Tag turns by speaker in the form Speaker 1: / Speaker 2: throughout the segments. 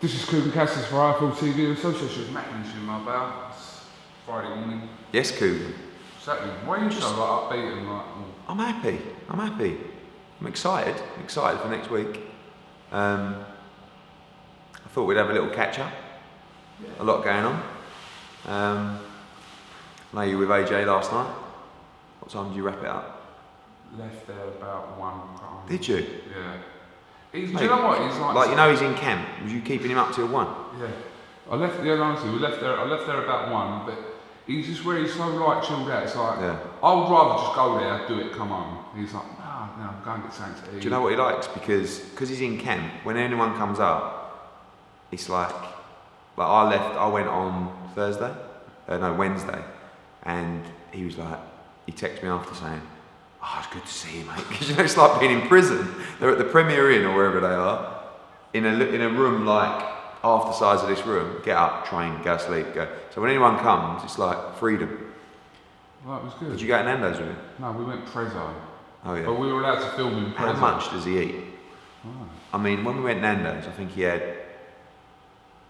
Speaker 1: This is KUGAN CASSIUS for IFL TV in association with Martinez in my bow. It's Friday morning.
Speaker 2: Yes, KUGAN.
Speaker 1: Exactly. Why are you so like, upbeat and like...
Speaker 2: I'm happy. I'm happy. I'm excited. I'm excited for next week. I thought we'd have a little catch up. Yeah. A lot going on. I know you were with AJ last night. What time did you wrap it up?
Speaker 1: Left there about 1.
Speaker 2: Did you?
Speaker 1: Yeah. Do you know what? He's like...
Speaker 2: you know he's in camp. Was you keeping him up till 1?
Speaker 1: Yeah. Honestly, I left there about 1, but he's just where he's so like chilled out. It's like,
Speaker 2: yeah.
Speaker 1: I would rather just go there, do it, come home. He's like, no, I'm going to get something to eat.
Speaker 2: Do you know what he likes? Because he's in camp, when anyone comes up, it's like I went on Wednesday, and he was like, he texted me after saying, oh, it's good to see you, mate. Because you know, it's like being in prison. They're at the Premier Inn or wherever they are, in a room like half the size of this room. Get up, train, go sleep, go. So when anyone comes, it's like freedom.
Speaker 1: Well, that was good.
Speaker 2: Did you go to Nando's with him?
Speaker 1: No, we went Prezzo.
Speaker 2: Oh yeah.
Speaker 1: But we were allowed to film in Prezzo.
Speaker 2: How much does he eat?
Speaker 1: Oh.
Speaker 2: I mean, when we went Nando's, I think he had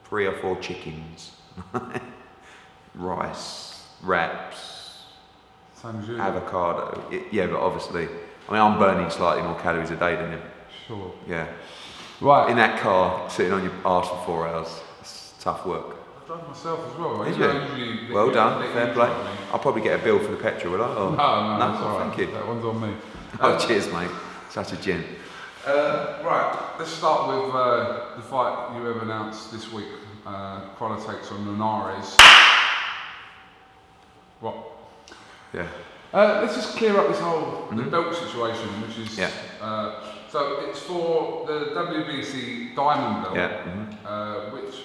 Speaker 2: 3 or 4 chickens, rice, wraps,
Speaker 1: same as you.
Speaker 2: avocado. Yeah, but obviously, I mean, I'm burning slightly more calories a day than him.
Speaker 1: Sure.
Speaker 2: Yeah.
Speaker 1: Right.
Speaker 2: In that car, sitting on your arse for 4 hours, it's tough work.
Speaker 1: I drive myself as well.
Speaker 2: Did you? Well done, fair play. I'll probably get a bill for the petrol, will I?
Speaker 1: No, that's all right.
Speaker 2: Thank you.
Speaker 1: That one's on me.
Speaker 2: Oh, cheers, mate. Such a gent.
Speaker 1: Right, let's start with the fight you have announced this week. CROLLA takes on Linares. What?
Speaker 2: Yeah.
Speaker 1: Let's just clear up this whole the belt situation, which is so it's for the WBC Diamond belt, which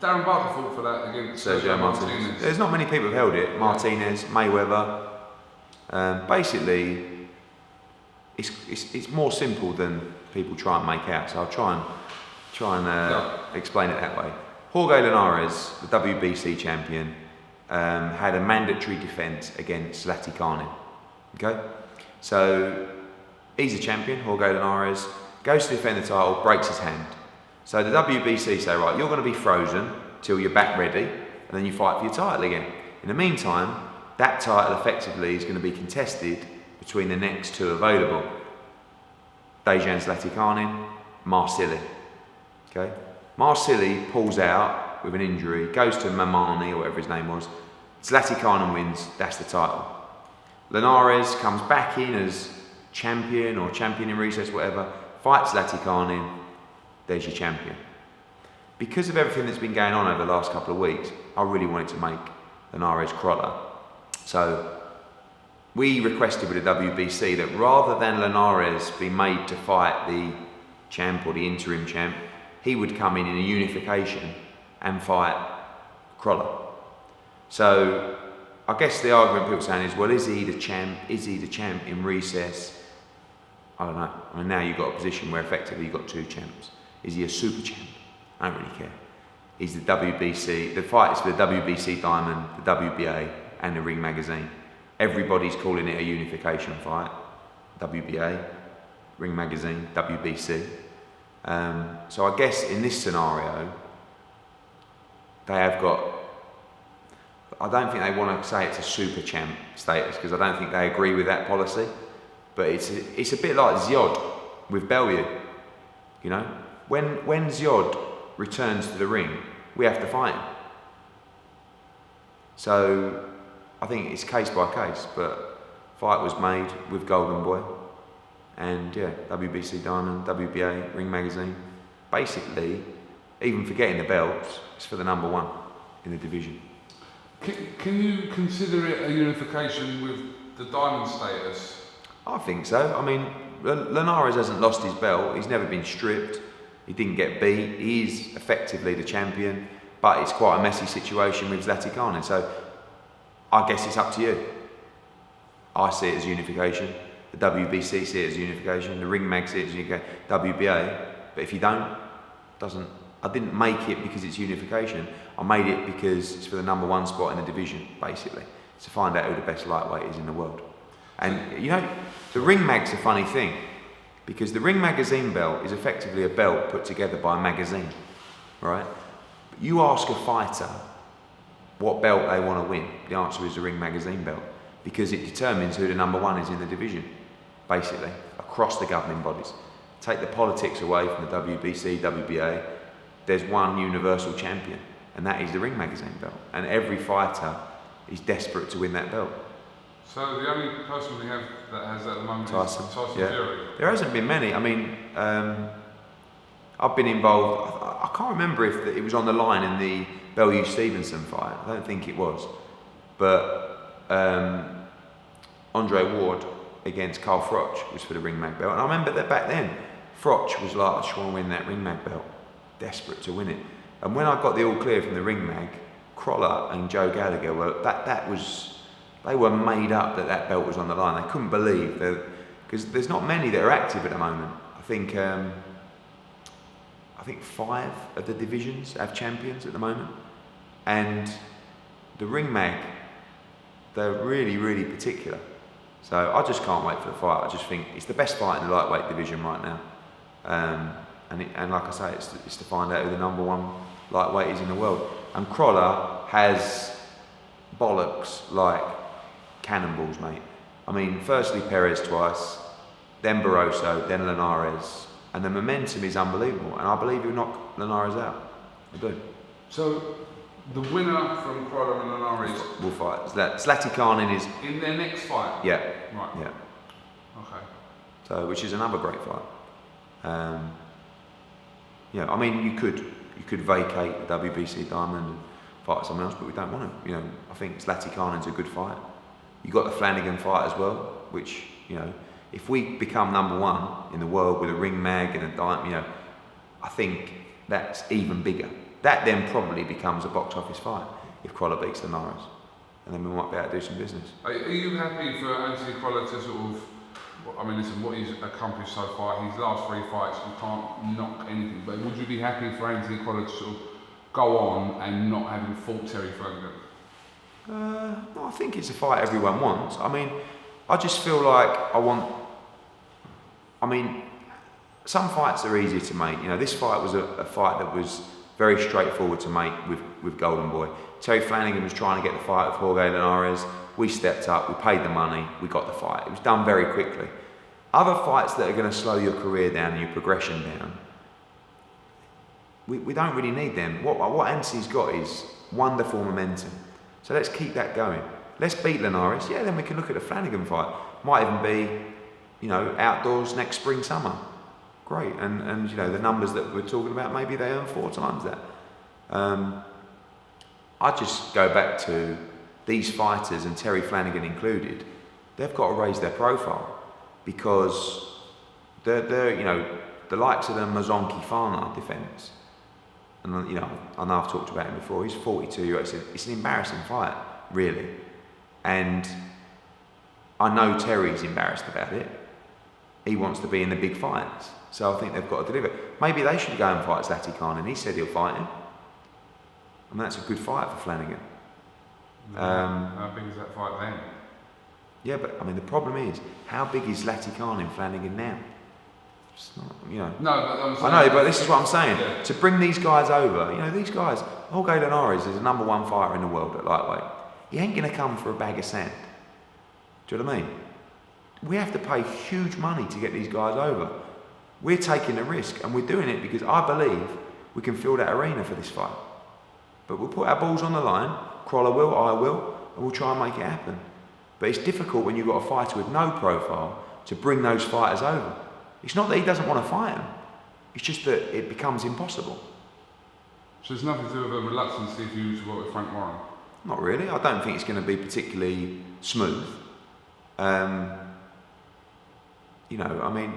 Speaker 1: Darren Barker fought for that against Sergio Martinez.
Speaker 2: There's not many people have held it. Martinez, Mayweather. Basically, it's more simple than people try and make out. So I'll try and explain it that way. Jorge Linares, the WBC champion, had a mandatory defence against Slater Cannon. Okay, so he's a champion. Jorge Linares goes to defend the title, breaks his hand. So the WBC say, right, you're going to be frozen till you're back ready, and then you fight for your title again. In the meantime, that title effectively is going to be contested between the next 2 available: Dejan Zlatikanin, Marsili. Okay, Marsili pulls out with an injury, goes to Mamani or whatever his name was. Zlatikanin wins. That's the title. Linares comes back in as champion or champion in recess, whatever. Fights Zlatikanin. There's your champion. Because of everything that's been going on over the last couple of weeks, I really wanted to make Linares CROLLA. So we requested with the WBC that rather than Linares be made to fight the champ or the interim champ, he would come in a unification and fight CROLLA. So I guess the argument people are saying is, well, is he the champ? Is he the champ in recess? I don't know. I mean, now you've got a position where effectively you've got 2 champs. Is he a super champ? I don't really care. He's the WBC. The fight is for the WBC Diamond, the WBA, and the Ring Magazine. Everybody's calling it a unification fight. WBA, Ring Magazine, WBC. So I guess in this scenario, they have got, I don't think they want to say it's a super champ status, because I don't think they agree with that policy. But it's a bit like Ziod with Bellew. You know, when Ziod returns to the ring, we have to fight him. So I think it's case by case, but fight was made with Golden Boy, and yeah, WBC Diamond, WBA, Ring Magazine. Basically, even forgetting the belts, it's for the number 1 in the division.
Speaker 1: Can you consider it a unification with the Diamond status?
Speaker 2: I think so. I mean, Linares hasn't lost his belt. He's never been stripped. He didn't get beat. He is effectively the champion, but it's quite a messy situation with Zlatikanin. So I guess it's up to you. I see it as unification. The WBC see it as unification. The Ring Mag see it as unification. WBA. But if you don't, I didn't make it because it's unification. I made it because it's for the number 1 spot in the division, basically, to find out who the best lightweight is in the world. And you know, the Ring Mag's a funny thing, because the Ring Magazine belt is effectively a belt put together by a magazine. right? But you ask a fighter what belt they want to win, the answer is the Ring Magazine belt, because it determines who the number one is in the division, basically, across the governing bodies. Take the politics away from the WBC, WBA, there's one universal champion, and that is the Ring Magazine belt. And every fighter is desperate to win that belt.
Speaker 1: So the only person we have that has that at the moment
Speaker 2: Tyson.
Speaker 1: is Tyson
Speaker 2: Yeah.
Speaker 1: Fury.
Speaker 2: There hasn't been many. I mean, I've been involved. I can't remember if it was on the line in the Bellew Stevenson fight. I don't think it was. But Andre Ward against Carl Froch was for the Ring Mag belt. And I remember that back then, Froch was like, I just want to win that Ring Mag belt. Desperate to win it. And when I got the all clear from the Ring Mag, CROLLA and Joe Gallagher were, they were made up that belt was on the line. They couldn't believe that, because there's not many that are active at the moment. I think 5 of the divisions have champions at the moment, and the Ring Mag, they're really, really particular. So I just can't wait for the fight. I just think it's the best fight in the lightweight division right now, and like I say, it's to find out who the number one lightweight is in the world. And CROLLA has bollocks like cannonballs, mate. I mean, firstly Perez twice, then Barroso, then Linares, and the momentum is unbelievable, and I believe he'll knock Linares out. I do.
Speaker 1: So the winner from CROLLA and Linares
Speaker 2: will fight. Slater Cannon is
Speaker 1: in their next fight.
Speaker 2: Yeah.
Speaker 1: Right.
Speaker 2: Yeah.
Speaker 1: Okay.
Speaker 2: So, which is another great fight. Yeah, I mean, you could vacate the WBC Diamond and fight someone else, but we don't want to. You know, I think Slater Cannon's a good fight. You got the Flanagan fight as well, which, you know, if we become number one in the world with a Ring Mag and a Diamond, you know, I think that's even bigger. That then probably becomes a box office fight if CROLLA beats Linares, and then we might be able to do some business.
Speaker 1: Are you happy for Anthony CROLLA to sort of, I mean, listen, what he's accomplished so far, his last 3 fights, you can't knock anything, but would you be happy for Anthony CROLLA to sort of go on and not having fought Terry Flanagan?
Speaker 2: No, I think it's a fight everyone wants. I mean, I just feel like some fights are easier to make. You know, this fight was a fight that was very straightforward to make with Golden Boy. Terry Flanagan was trying to get the fight with Jorge Linares. We stepped up, we paid the money, we got the fight. It was done very quickly. Other fights that are going to slow your career down and your progression down, we don't really need them. What Anthony's got is wonderful momentum. So let's keep that going. Let's beat Linares. Yeah, then we can look at the Flanagan fight. Might even be, you know, outdoors next spring, summer. Great. And you know, the numbers that we're talking about, maybe they earn 4 times that. I just go back to these fighters, and Terry Flanagan included, they've got to raise their profile, because they're you know, the likes of the Mazonki Fana defence. And, you know, I know I've talked about him before, he's 42, it's an embarrassing fight, really. And I know Terry's embarrassed about it. He wants to be in the big fights. So I think they've got to deliver. Maybe they should go and fight Slater Cannon, and he said he'll fight him. I mean, that's a good fight for Flanagan.
Speaker 1: How big is that fight then?
Speaker 2: Yeah, but I mean, the problem is, how big is Slater Cannon in Flanagan now? It's not, you know.
Speaker 1: No, but I'm saying,
Speaker 2: I know, but this is what I'm saying.
Speaker 1: Yeah.
Speaker 2: To bring these guys over, you know, these guys, Jorge Linares is the number 1 fighter in the world at lightweight. He ain't going to come for a bag of sand. Do you know what I mean? We have to pay huge money to get these guys over. We're taking the risk, and we're doing it because I believe we can fill that arena for this fight. But we'll put our balls on the line. CROLLA will, I will, and we'll try and make it happen. But it's difficult when you've got a fighter with no profile to bring those fighters over. It's not that he doesn't want to fight them. It's just that it becomes impossible.
Speaker 1: So there's nothing to do with a reluctance if you to work with Frank Warren?
Speaker 2: Not really. I don't think it's going to be particularly smooth. You know, I mean,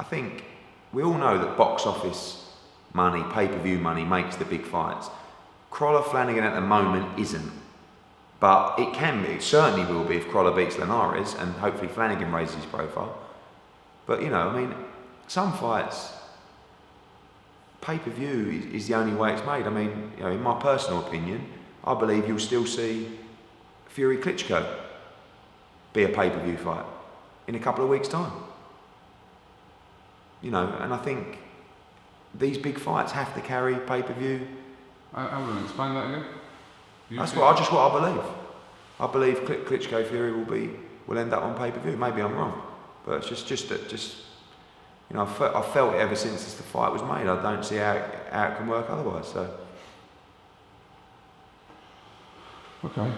Speaker 2: I think we all know that box office money, pay-per-view money makes the big fights. CROLLA Flanagan at the moment isn't, but it can be. It certainly will be if CROLLA beats Linares, and hopefully Flanagan raises his profile. But you know, I mean, some fights, pay-per-view is the only way it's made. I mean, you know, in my personal opinion, I believe you'll still see Fury Klitschko be a pay-per-view fight in a couple of weeks' time. You know, and I think these big fights have to carry pay-per-view.
Speaker 1: I'm going to explain that again.
Speaker 2: That's what I believe. I believe Klitschko Fury will end up on pay-per-view. Maybe I'm wrong, but it's just you know, I felt it ever since the fight was made. I don't see how it can work otherwise. So.
Speaker 1: Okay.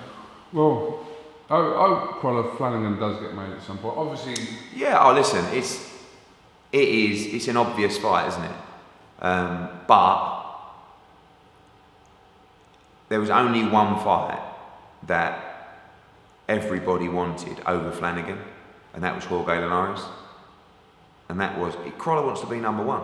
Speaker 1: Well, I hope CROLLA Flanagan does get made at some point. Obviously.
Speaker 2: Yeah. Oh, listen. It's an obvious fight, isn't it? But there was only one fight that everybody wanted over Flanagan, and that was Jorge Linares. And that was, CROLLA wants to be number one.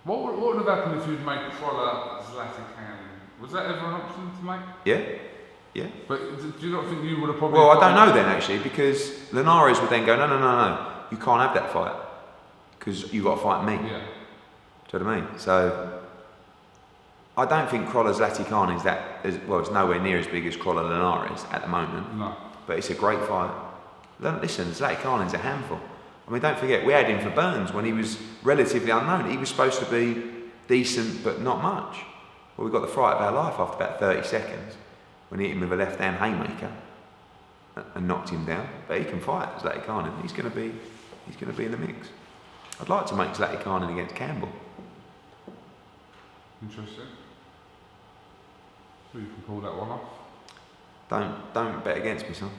Speaker 1: What would have happened if you'd made CROLLA Slater Cannon? Was that ever an option to make?
Speaker 2: Yeah.
Speaker 1: But do you not think you would have probably...
Speaker 2: Well, I don't know then actually, because Linares would then go, no, you can't have that fight, because you've got to fight me.
Speaker 1: Yeah.
Speaker 2: Do you know what I mean? So, I don't think CROLLA Slater Cannon is well, it's nowhere near as big as CROLLA Linares at the moment.
Speaker 1: No.
Speaker 2: But it's a great fight. Listen, Slater Cannon's a handful. I mean, don't forget, we had him for Burns when he was relatively unknown. He was supposed to be decent, but not much. Well, we got the fright of our life after about 30 seconds when he hit him with a left-hand haymaker and knocked him down. But he can fight, Slater Cannon. He's going to be in the mix. I'd like to make Slater Cannon against Campbell.
Speaker 1: Interesting. So you can pull that one off.
Speaker 2: Don't bet against me, son.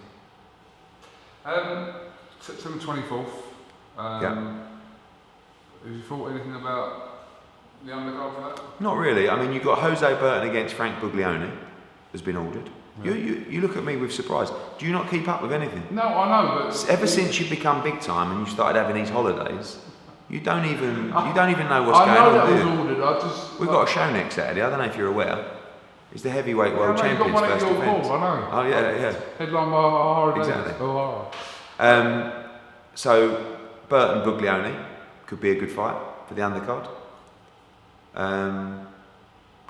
Speaker 1: September 24th. Have you thought anything about the undercard for that?
Speaker 2: Not really. I mean, you've got Jose Burton against Frank Buglione, has been ordered. Yeah. You look at me with surprise. Do you not keep up with anything?
Speaker 1: No, I know, but
Speaker 2: ever since you've become big time and you started having these holidays, you don't even know what's going on.
Speaker 1: I know that was ordered.
Speaker 2: We've got a show next Saturday. I don't know if you're aware. It's the heavyweight world champions first defence.
Speaker 1: I know.
Speaker 2: Oh yeah.
Speaker 1: Headline by Haroon.
Speaker 2: Exactly.
Speaker 1: Oh,
Speaker 2: so Burton Buglione could be a good fight for the undercard.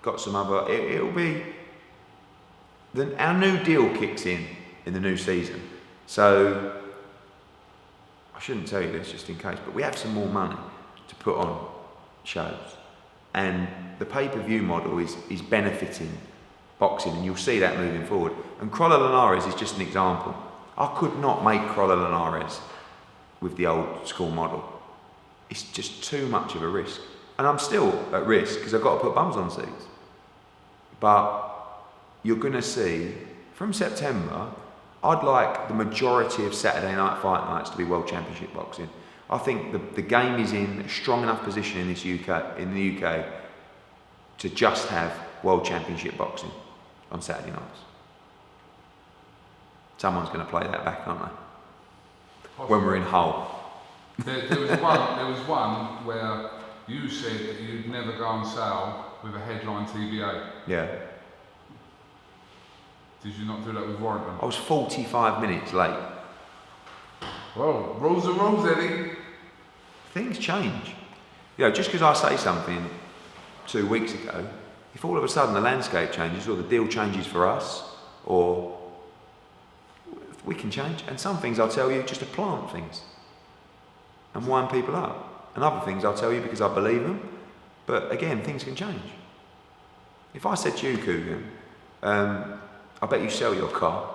Speaker 2: Got some other. It'll be. Our new deal kicks in the new season. So I shouldn't tell you this just in case, but we have some more money to put on shows, and the pay-per-view model is benefiting boxing, and you'll see that moving forward. And CROLLA Linares is just an example. I could not make CROLLA Linares with the old school model. It's just too much of a risk. And I'm still at risk because I've got to put bums on seats. But you're going to see, from September, I'd like the majority of Saturday night fight nights to be World Championship boxing. I think the game is in a strong enough position in the UK to just have World Championship boxing on Saturday nights. Someone's going to play that back, aren't they? Possibly. When we're in Hull.
Speaker 1: There was one where you said that you'd never go on sale with a headline TBA.
Speaker 2: Yeah.
Speaker 1: Did you not do that with Warrington?
Speaker 2: I was 45 minutes late.
Speaker 1: Well, rules are rules, Eddie.
Speaker 2: Things change. You know, just because I say something 2 weeks ago, if all of a sudden the landscape changes or the deal changes for us, or we can change. And some things I'll tell you just to plant things and wind people up. And other things I'll tell you because I believe them. But again, things can change. If I said to you, KUGAN, I bet you sell your car.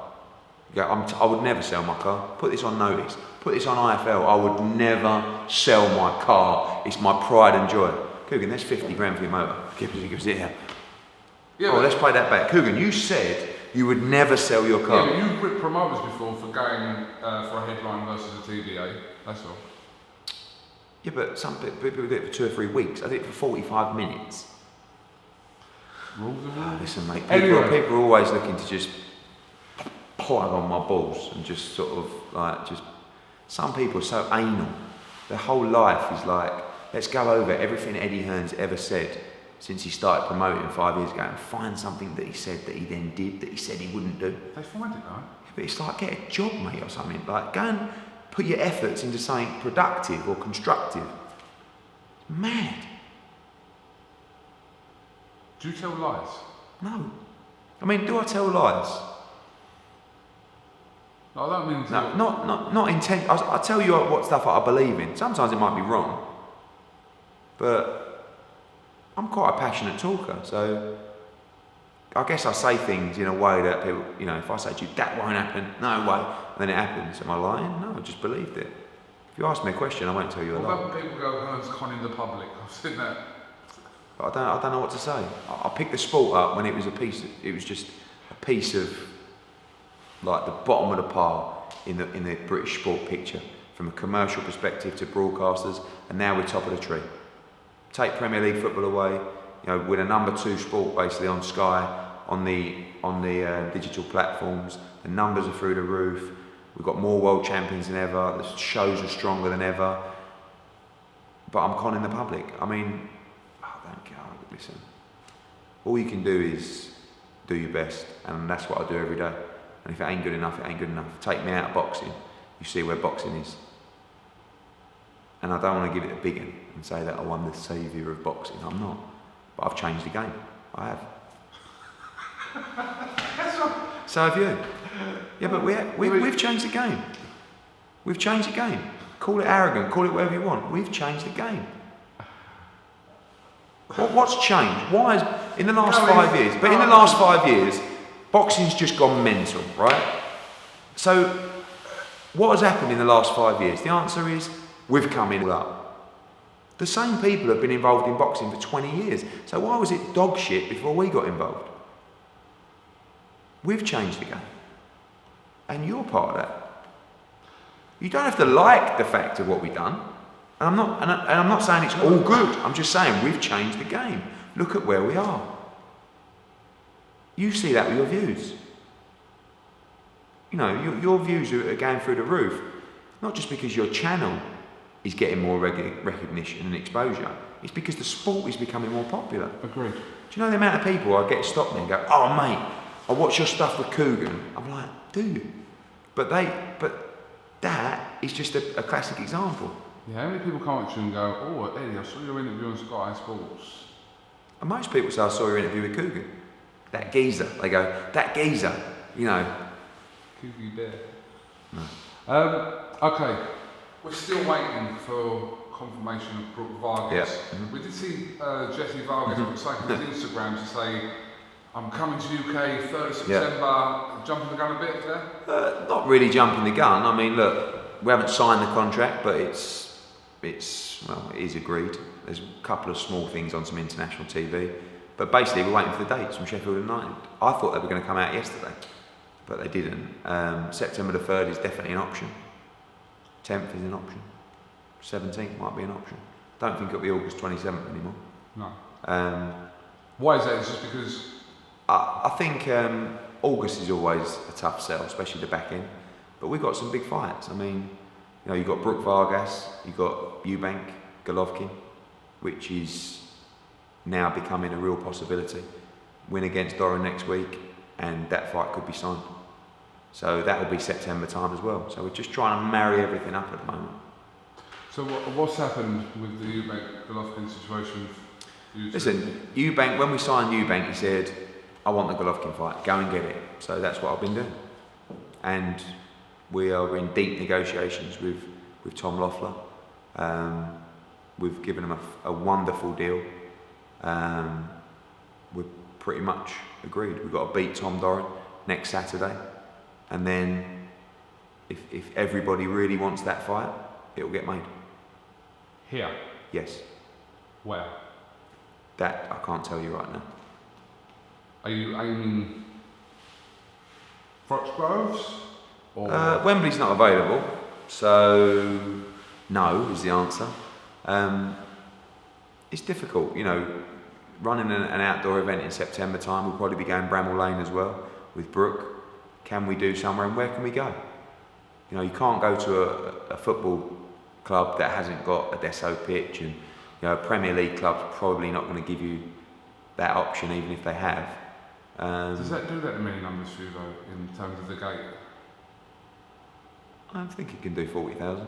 Speaker 2: You go, I would never sell my car. Put this on notice. Put this on IFL. I would never sell my car. It's my pride and joy. KUGAN, that's 50 grand for your motor. Give it here. Yeah, oh, let's play that back. KUGAN, you said you would never sell your car.
Speaker 1: Yeah, but you've ripped promoters before for going for a headline versus a TBA. That's all.
Speaker 2: Yeah, but some people do it for 2 or 3 weeks. I did it for 45 minutes.
Speaker 1: Rules are rules.
Speaker 2: Listen, mate, people are always looking to just plug on my balls and just sort of like some people are so anal. Their whole life is like, let's go over everything Eddie Hearn's ever said since he started promoting 5 years ago and find something that he said that he then did that he said he wouldn't do.
Speaker 1: They find it though.
Speaker 2: Yeah, but it's like, get a job, mate, or something. Like, go and put your efforts into something productive or constructive. Mad.
Speaker 1: Do you tell lies?
Speaker 2: No. I mean, do I tell lies?
Speaker 1: No, I don't mean to.
Speaker 2: No, not intent. I tell you what stuff I believe in. Sometimes it might be wrong, but I'm quite a passionate talker, so I guess I say things in a way that people, you know, if I say to you, that won't happen, no way, and then it happens, am I lying? No, I just believed it. If you ask me a question, I won't tell you a lie.
Speaker 1: What about people go, Hearn's conning the public? I've seen that.
Speaker 2: But I don't know what to say. I picked the sport up when it was just a piece of, like, the bottom of the pile in the British sport picture, from a commercial perspective to broadcasters, and now we're top of the tree. Take Premier League football away, you know, we're the #2 sport basically on Sky, on the digital platforms. The numbers are through the roof. We've got more world champions than ever. The shows are stronger than ever. But I'm conning the public. I mean, I don't care. Listen, all you can do is do your best, and that's what I do every day. And if it ain't good enough, it ain't good enough. Take me out of boxing, you see where boxing is. And I don't want to give it a big one and say that I'm the saviour of boxing. I'm not. But I've changed the game. I have. So have you. Yeah, but we've changed the game. We've changed the game. Call it arrogant, call it whatever you want. We've changed the game. What's changed? Why is, in the last 5 years, but in the last 5 years, boxing's just gone mental, right? So, what has happened in the last 5 years? The answer is, we've come in up. The same people have been involved in boxing for 20 years. So why was it dog shit before we got involved? We've changed the game. And you're part of that. You don't have to like the fact of what we've done. And I'm not saying it's all good. I'm just saying we've changed the game. Look at where we are. You see that with your views. You know, your views are going through the roof. Not just because your channel is getting more recognition and exposure. It's because the sport is becoming more popular.
Speaker 1: Agreed.
Speaker 2: Do you know the amount of people I get stopped there and go, oh mate, I watch your stuff with KUGAN. I'm like, do you? But that is just a classic example.
Speaker 1: Yeah, how many people come up to you and go, oh Eddie, I saw your interview on Sky Sports.
Speaker 2: And most people say, I saw your interview with KUGAN. That geezer. They go, that geezer, you know.
Speaker 1: Cougie Bear.
Speaker 2: No.
Speaker 1: Okay. We're still waiting for confirmation of Brooke Vargas.
Speaker 2: Yeah. Mm-hmm.
Speaker 1: We did see Jesse Vargas taking his Instagram to say, I'm coming to UK 3rd of September. Yeah. Jumping the gun a bit there?
Speaker 2: Not really jumping the gun. I mean, look, we haven't signed the contract, but it is agreed. There's a couple of small things on some international TV. But basically, we're waiting for the dates from Sheffield United. I thought they were going to come out yesterday, but they didn't. September the 3rd is definitely an option. 10th is an option. 17th might be an option. Don't think it'll be August 27th anymore.
Speaker 1: No. Why is that? It's just because...
Speaker 2: I think August is always a tough sell, especially the back end. But we've got some big fights. I mean, you know, you've got Brooke Vargas, you've got EUBANK, Golovkin, which is now becoming a real possibility. Win against Doran next week, and that fight could be signed. So that will be September time as well. So we're just trying to marry everything up at the moment.
Speaker 1: So what's happened with the EUBANK Golovkin situation?
Speaker 2: Listen, EUBANK, when we signed EUBANK, he said, I want the Golovkin fight, go and get it. So that's what I've been doing. And we are in deep negotiations with Tom Loeffler. We've given him a wonderful deal. We're pretty much agreed. We've got to beat Tom Doran next Saturday. And then, if everybody really wants that fight, it'll get made.
Speaker 1: Here?
Speaker 2: Yes.
Speaker 1: Where?
Speaker 2: That I can't tell you right now.
Speaker 1: Are you aiming Foxgroves? Or
Speaker 2: Wembley's not available, so no is the answer. It's difficult, you know, running an outdoor event in September time. We'll probably be going Bramall Lane as well with Brooke. Can we do somewhere, and where can we go? You know, you can't go to a football club that hasn't got a Desso pitch, and you know, a Premier League club's probably not going to give you that option, even if they have.
Speaker 1: Does that do that many numbers for you though, in terms of the gate?
Speaker 2: I think it can do 40,000.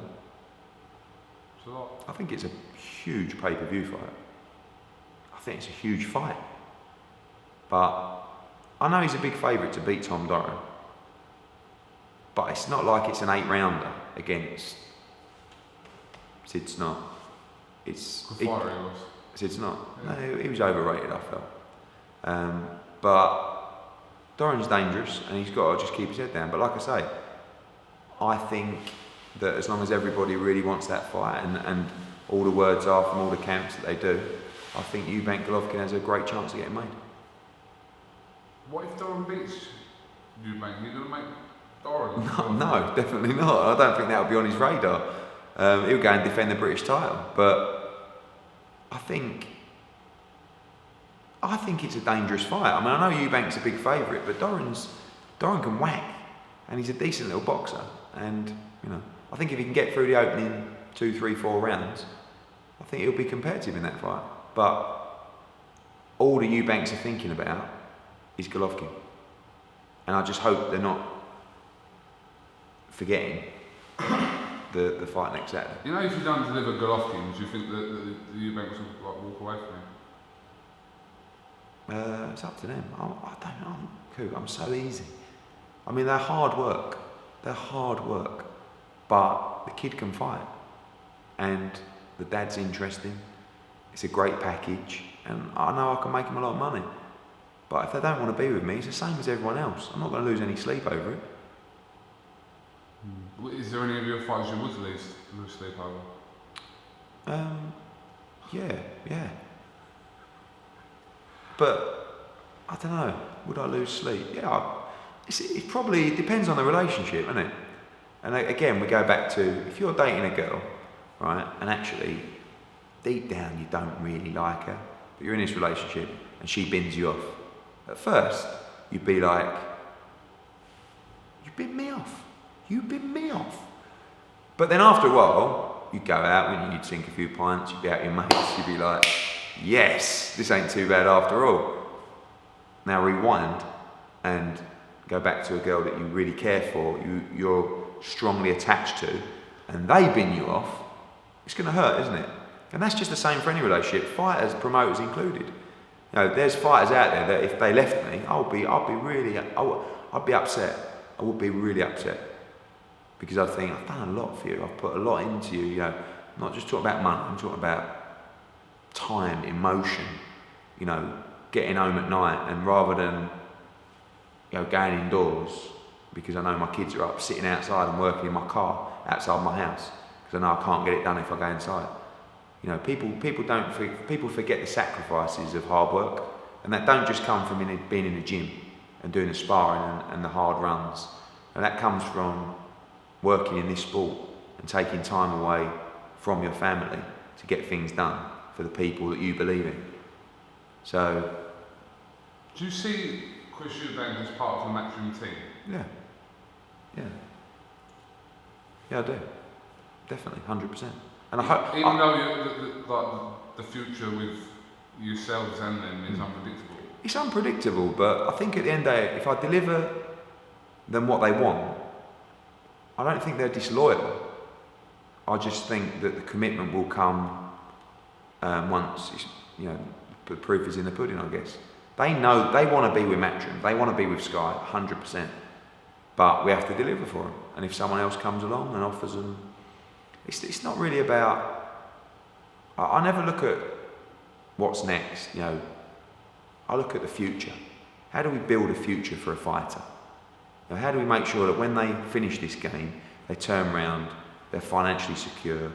Speaker 1: It's a lot.
Speaker 2: I think it's a huge pay-per-view fight. I think it's a huge fight. But I know he's a big favourite to beat Tom Doran. But it's not like it's an 8-rounder against Sid Snart. It's... I said, it's not. No, he was overrated, I felt. But Doran's dangerous, and he's got to just keep his head down. But like I say, I think that as long as everybody really wants that fight, and all the words are from all the camps that they do, I think EUBANK Golovkin has a great chance of getting made.
Speaker 1: What if Doran beats EUBANK? Are you going to make Doran?
Speaker 2: No, definitely not. I don't think that would be on his radar. He'll go and defend the British title, but I think it's a dangerous fight. I mean, I know EUBANK's a big favourite, but Doran can whack, and he's a decent little boxer. And you know, I think if he can get through the opening 2, 3, 4 rounds, I think he'll be competitive in that fight. But all the EUBANKs are thinking about is Golovkin, and I just hope they're not forgetting the fight next Saturday.
Speaker 1: You know, if you don't deliver Golovkin, do you think that the EUBANKs will like, walk away from him?
Speaker 2: It's up to them. I don't know. I'm so easy. I mean, they're hard work. But the kid can fight, and the dad's interesting. It's a great package, and I know I can make him a lot of money. But if they don't want to be with me, it's the same as everyone else. I'm not going to lose any sleep over it.
Speaker 1: Is there any of your fights you would lose sleep over?
Speaker 2: Yeah. But I don't know. Would I lose sleep? Yeah. It probably depends on the relationship, isn't it? And again, we go back to if you're dating a girl, right, and actually deep down you don't really like her, but you're in this relationship and she bins you off. At first, you'd be like, "You bin me off. You bin me off." But then after a while, you'd go out and you'd sink a few pints, you'd be out with your mates, you'd be like, "Yes, this ain't too bad after all." Now rewind and go back to a girl that you really care for, you're strongly attached to, and they bin you off. It's going to hurt, isn't it? And that's just the same for any relationship, fighters, promoters included. You know, there's fighters out there that if they left me, I'd be upset. I would be really upset, because I think I've done a lot for you. I've put a lot into you. You know, I'm not just talking about money. I'm talking about time, emotion. You know, getting home at night, and rather than going indoors because I know my kids are up, sitting outside and working in my car outside my house because I know I can't get it done if I go inside. You know, people forget the sacrifices of hard work, and that don't just come from being in the gym and doing the sparring and the hard runs, and that comes from working in this sport and taking time away from your family to get things done for the people that you believe in. So,
Speaker 1: do you see Chris Eubank as part of the matchroom team?
Speaker 2: Yeah, I do. Definitely, 100%. And
Speaker 1: Even though the future with yourselves and them is unpredictable.
Speaker 2: It's unpredictable, but I think at the end of the day, if I deliver them what they want, I don't think they're disloyal. I just think that the commitment will come once the proof is in the pudding, I guess. They know they want to be with Matchroom, they want to be with Sky, 100%. But we have to deliver for them. And if someone else comes along and offers them, it's not really about. I never look at what's next. You know, I look at the future. How do we build a future for a fighter? You know, how do we make sure that when they finish this game, they turn around, they're financially secure,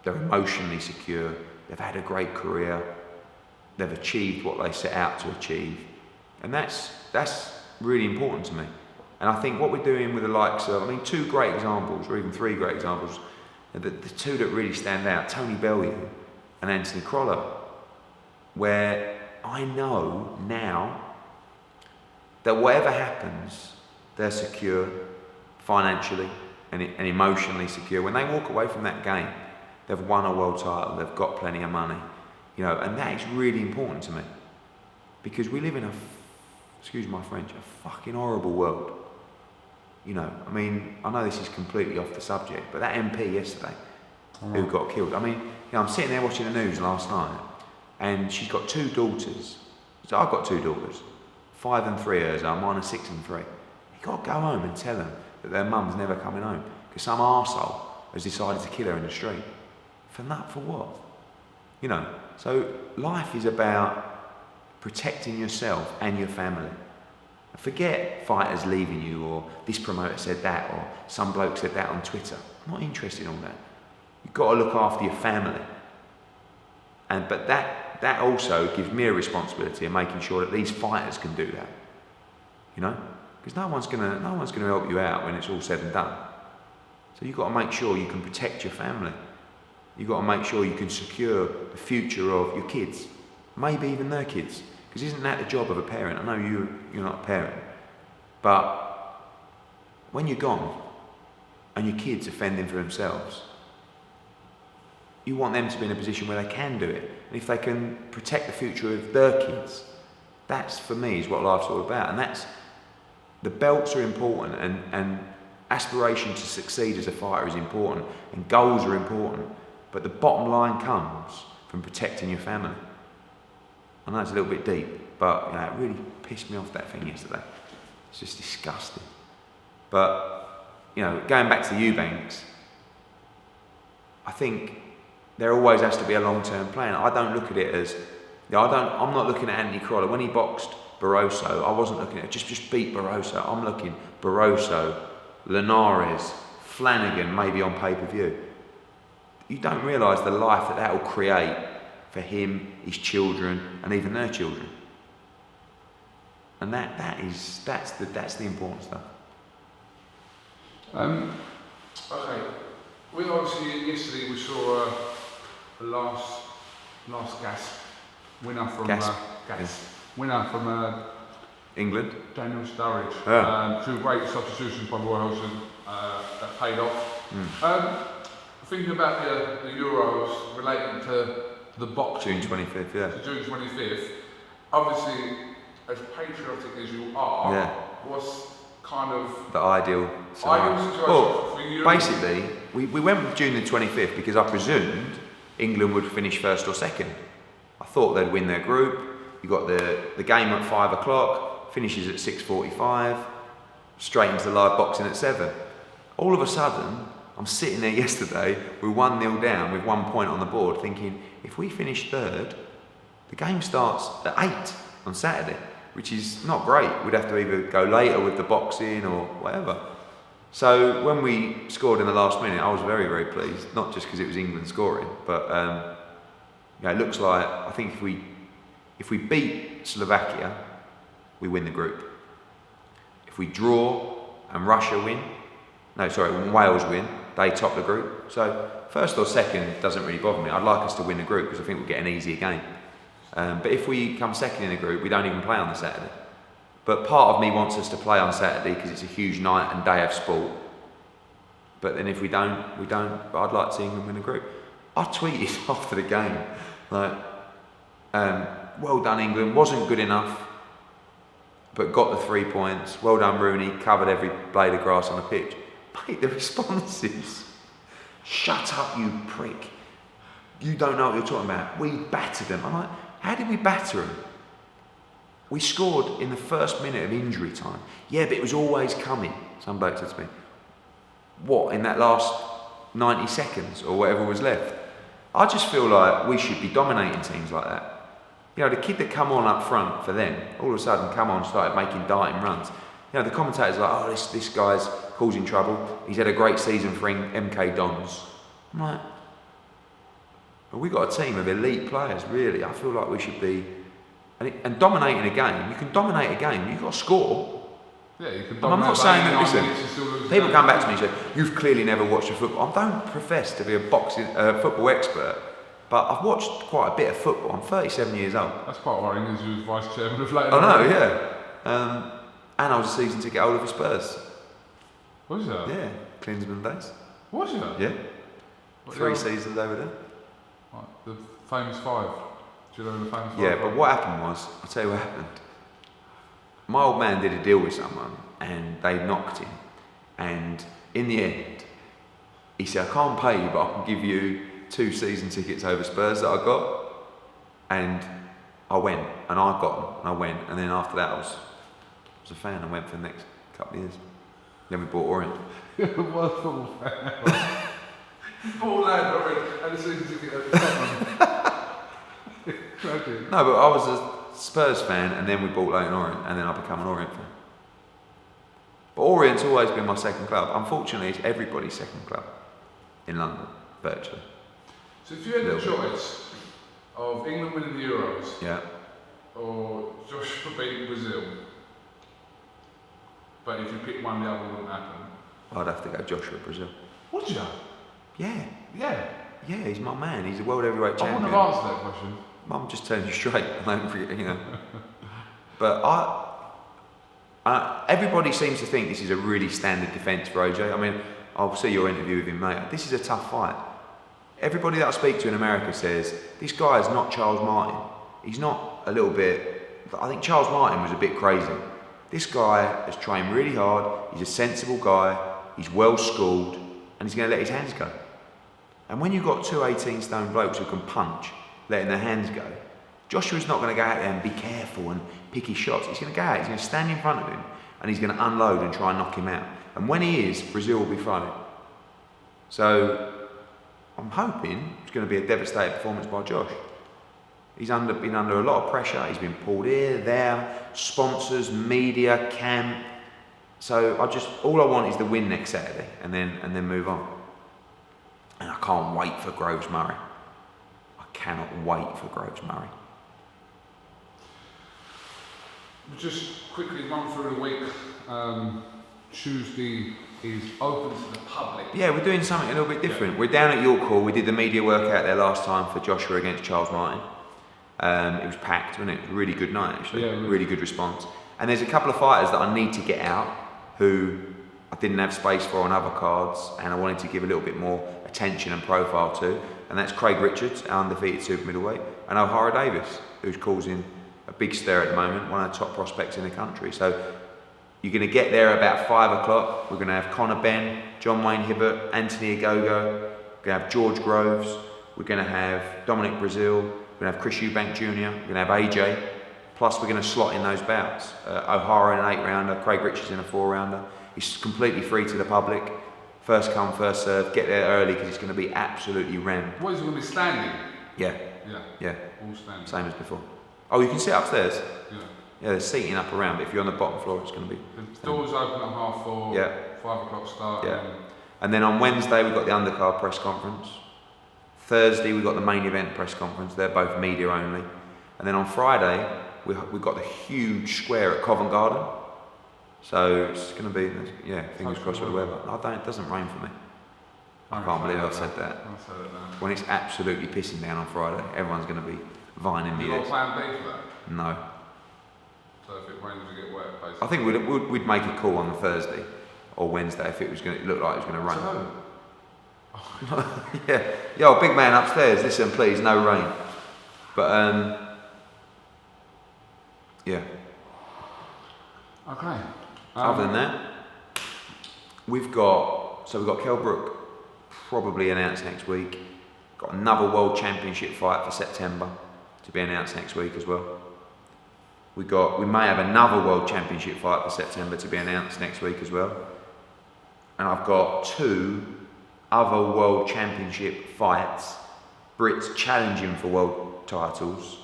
Speaker 2: they're emotionally secure, they've had a great career, they've achieved what they set out to achieve, and that's really important to me. And I think what we're doing with the likes of, two great examples, or even three great examples, the two that really stand out, Tony Bellew and Anthony CROLLA, where I know now that whatever happens, they're secure financially and emotionally secure. When they walk away from that game, they've won a world title, they've got plenty of money, you know, and that is really important to me, because we live in excuse my French, a fucking horrible world. You know, I know this is completely off the subject, but that MP yesterday who got killed, I'm sitting there watching the news last night, and she's got 2 daughters. So I've got 2 daughters, 5 and 3 years old, mine are 6 and 3. You've got to go home and tell them that their mum's never coming home because some arsehole has decided to kill her in the street. For what? You know, so life is about protecting yourself and your family. Forget fighters leaving you, or this promoter said that, or some bloke said that on Twitter. I'm not interested in all that. You've got to look after your family. But that also gives me a responsibility of making sure that these fighters can do that. You know? Because no one's gonna help you out when it's all said and done. So you've got to make sure you can protect your family. You've got to make sure you can secure the future of your kids, maybe even their kids. Because isn't that the job of a parent? I know you're not a parent, but when you're gone and your kids are fending for themselves, you want them to be in a position where they can do it. And if they can protect the future of their kids, that's, for me, is what life's all about. And that's, the belts are important, and aspiration to succeed as a fighter is important, and goals are important, but the bottom line comes from protecting your family. I know it's a little bit deep, but you know, it really pissed me off, that thing yesterday. It's just disgusting. But you know, going back to the EUBANKs, I think there always has to be a long-term plan. I don't look at it as, I'm not looking at Anthony CROLLA. When he boxed Barroso, I wasn't looking at just beat Barroso. I'm looking Barroso, Linares, Flanagan, maybe on pay-per-view. You don't realise the life that will create for him, his children, and even their children. And that's the important stuff.
Speaker 1: Okay. We obviously yesterday we saw the last gas winner from winner from
Speaker 2: England,
Speaker 1: Daniel Sturridge.
Speaker 2: Yeah.
Speaker 1: 2 great substitutions by Roy Hodgson that paid off. Thinking about the Euros relating to the boxing,
Speaker 2: June 25th, yeah.
Speaker 1: To June 25th. Obviously, as patriotic as you are, what's kind of
Speaker 2: the ideal situation for you? Basically, we went with June the 25th because I presumed England would finish first or second. I thought they'd win their group. You got the game at 5 o'clock, finishes at 6:45, straight into live boxing at 7. All of a sudden, I'm sitting there yesterday, we're 1-0 down with 1 point on the board, thinking, if we finish third, the game starts at 8 on Saturday, which is not great. We'd have to either go later with the boxing or whatever. So when we scored in the last minute, I was very, very pleased, not just because it was England scoring, but it looks like, I think if we beat Slovakia, we win the group. If we draw and when Wales win, they top the group. So first or second doesn't really bother me. I'd like us to win the group because I think we'll get an easier game. But if we come second in the group, we don't even play on the Saturday. But part of me wants us to play on Saturday because it's a huge night and day of sport. But then if we don't, we don't. But I'd like to see England win the group. I tweeted after the game, like, well done England, wasn't good enough, but got the 3 points. Well done Rooney, covered every blade of grass on the pitch. Mate, the responses, shut up you prick. You don't know what you're talking about. We battered them. I'm like, how did we batter them? We scored in the first minute of injury time. Yeah, but it was always coming. Some bloke said to me, what, in that last 90 seconds or whatever was left? I just feel like we should be dominating teams like that. You know, the kid that come on up front for them, all of a sudden come on, started making darting runs. You know, the commentators are like, oh, this guy's causing trouble. He's had a great season for MK Dons. I'm like, well, we've got a team of elite players, really. I feel like we should be... And dominating a game, you can dominate a game, you've got to score.
Speaker 1: Yeah, you can dominate.
Speaker 2: I'm not saying that, listen, people come back to me and say, you've clearly never watched a football. I don't profess to be a football expert, but I've watched quite a bit of football. I'm 37 years old.
Speaker 1: That's quite worrying, as you was vice chairman of Slater.
Speaker 2: I know, yeah. And I was a season ticket holder for Spurs.
Speaker 1: Was you?
Speaker 2: Yeah, Klinsmann days.
Speaker 1: Was you?
Speaker 2: Yeah. 3 seasons over there.
Speaker 1: Right, the famous 5. Do you know the famous 5?
Speaker 2: Yeah, but what happened was, I'll tell you what happened. My old man did a deal with someone and they knocked him. And in the end, he said, I can't pay you, but I can give you 2 season tickets over Spurs that I got. And I went, and I got them, and I went. And then after that, I was a fan and went for the next couple of years. Then we bought Orient.
Speaker 1: You're the worst football fan ever. Ball lad, Orient, and a season ticket at the top. joking.
Speaker 2: No, but I was a Spurs fan, and then we bought Leighton Orient, and then I became an Orient fan. But Orient's always been my second club. Unfortunately, it's everybody's second club in London, virtually.
Speaker 1: So if you had the choice of England winning the Euros,
Speaker 2: yeah,
Speaker 1: or Joshua beating Brazil, but if you pick one, the other wouldn't happen.
Speaker 2: I'd have to go Joshua Brazil.
Speaker 1: Would you?
Speaker 2: Yeah.
Speaker 1: Yeah.
Speaker 2: Yeah, he's my man. He's a world heavyweight champion.
Speaker 1: I wouldn't have answered that question.
Speaker 2: I'm just telling you straight. I don't forget, you know. But everybody seems to think this is a really standard defence for OJ. I mean, I'll see your interview with him, mate. This is a tough fight. Everybody that I speak to in America says, this guy is not Charles Martin. He's not a little bit... I think Charles Martin was a bit crazy. This guy has trained really hard. He's a sensible guy. He's well schooled. And he's going to let his hands go. And when you've got two 18-stone blokes who can punch, letting their hands go, Joshua's not going to go out there and be careful and pick his shots. He's going to go out, he's going to stand in front of him, and he's going to unload and try and knock him out. And when he is, Brazil will be fine. So I'm hoping it's going to be a devastating performance by Josh. He's been under a lot of pressure. He's been pulled here, there, sponsors, media, camp. So all I want is the win next Saturday, and then move on. And I can't wait for Groves Murray. I cannot wait for Groves Murray.
Speaker 1: We'll just quickly run through the week. Tuesday is open to the public.
Speaker 2: Yeah, we're doing something a little bit different. We're down at York Hall. We did the media workout there last time for Joshua against Charles Martin. It was packed, wasn't it? It was a really good night, actually. Yeah, really good response. And there's a couple of fighters that I need to get out who I didn't have space for on other cards, and I wanted to give a little bit more attention and profile to. And that's Craig Richards, our undefeated super middleweight, and O'Hara Davis, who's causing a big stir at the moment, one of the top prospects in the country. So you're going to get there about 5 o'clock. We're going to have Conor Benn, John Wayne Hibbert, Anthony Ogogo. We're going to have George Groves. We're going to have Dominic Brazil. We're going to have Chris Eubank Jr. We're going to have AJ. Plus we're going to slot in those bouts. O'Hara in an 8-rounder, Craig Richards in a 4-rounder. It's completely free to the public. First come, first serve. Get there early because it's going to be absolutely rammed.
Speaker 1: What is it going to be standing?
Speaker 2: Yeah.
Speaker 1: Yeah.
Speaker 2: Yeah.
Speaker 1: All standing.
Speaker 2: Same as before. Oh, you can sit upstairs?
Speaker 1: Yeah.
Speaker 2: Yeah, there's seating up around, but if you're on the bottom floor, it's going to be...
Speaker 1: The doors open at 4:30,
Speaker 2: yeah.
Speaker 1: 5 o'clock start.
Speaker 2: Yeah. And then on Wednesday, we've got the undercard press conference. Thursday, we've got the main event press conference. They're both media only. And then on Friday, we've got the huge square at Covent Garden. So it's going to be, yeah, fingers crossed for the weather. It doesn't rain for me. I can't believe I've said that. When it's absolutely pissing down on Friday, everyone's going to be vining me.
Speaker 1: You got a plan B for that?
Speaker 2: No.
Speaker 1: So if it rains, we get wet, basically.
Speaker 2: I think we'd make a call on the Thursday or Wednesday if it was going to look like it was going to rain.
Speaker 1: So?
Speaker 2: Yeah. Yo, big man upstairs, listen please, no rain. But yeah.
Speaker 1: Okay.
Speaker 2: Other than that, we've got Kell Brook probably announced next week. Got another World Championship fight for September to be announced next week as well. We may have another World Championship fight for September to be announced next week as well. And I've got 2 other World Championship fights, Brits challenging for world titles,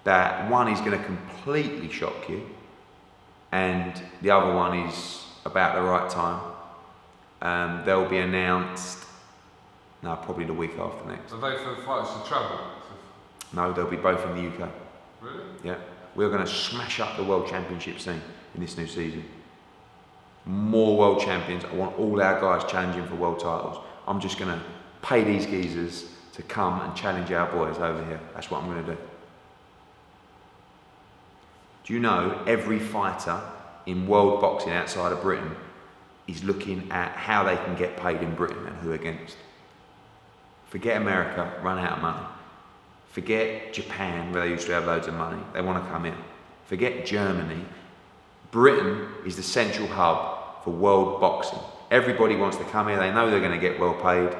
Speaker 2: that one is going to completely shock you, and the other one is about the right time. They'll be announced, probably the week after next.
Speaker 1: Are they for the fighters to travel?
Speaker 2: No, they'll be both in the UK.
Speaker 1: Really?
Speaker 2: Yeah. We're going to smash up the World Championship scene in this new season. More world champions. I want all our guys challenging for world titles. I'm just going to pay these geezers to come and challenge our boys over here. That's what I'm going to do. Do you know every fighter in world boxing outside of Britain is looking at how they can get paid in Britain and who against? Forget America, run out of money. Forget Japan, where they used to have loads of money. They want to come in. Forget Germany. Britain is the central hub for world boxing. Everybody wants to come here. They know they're going to get well paid.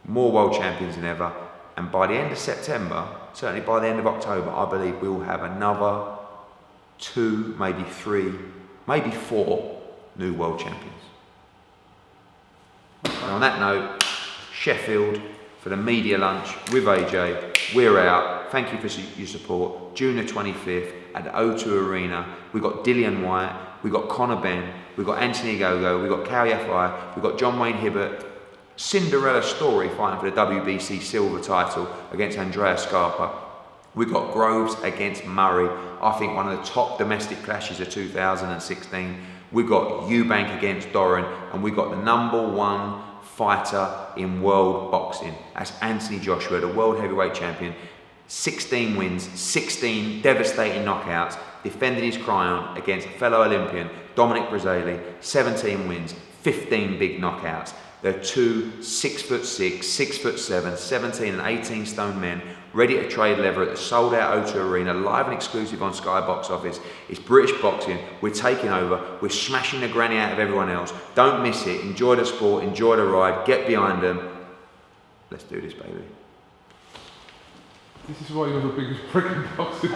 Speaker 2: More world champions than ever. And by the end of September, certainly by the end of October, I believe we'll have another 2, maybe 3, maybe 4 new world champions. And on that note, Sheffield for for the media lunch with AJ. We're out. Thank you for your support. June the 25th at the O2 Arena. We've got Dillian White, we've got Conor Benn, we've got Anthony Gogo, we've got Kell Yafai, we've got John Wayne Hibbert. Cinderella Story fighting for the WBC silver title against Andrea Scarpa. We've got Groves against Murray. I think one of the top domestic clashes of 2016. We've got EUBANK against Doran, and we've got the #1 fighter in world boxing. That's Anthony Joshua, the world heavyweight champion. 16 wins, 16 devastating knockouts, defending his crown against fellow Olympian Dominic Brazili. 17 wins, 15 big knockouts. They're two 6'6", 6'7", 17 and 18 stone men ready to trade leather at the sold out O2 Arena, live and exclusive on Sky Box Office. It's British boxing. We're taking over. We're smashing the granny out of everyone else. Don't miss it. Enjoy the sport. Enjoy the ride. Get behind them. Let's do this, baby.
Speaker 1: This is why you're the biggest prick in boxing.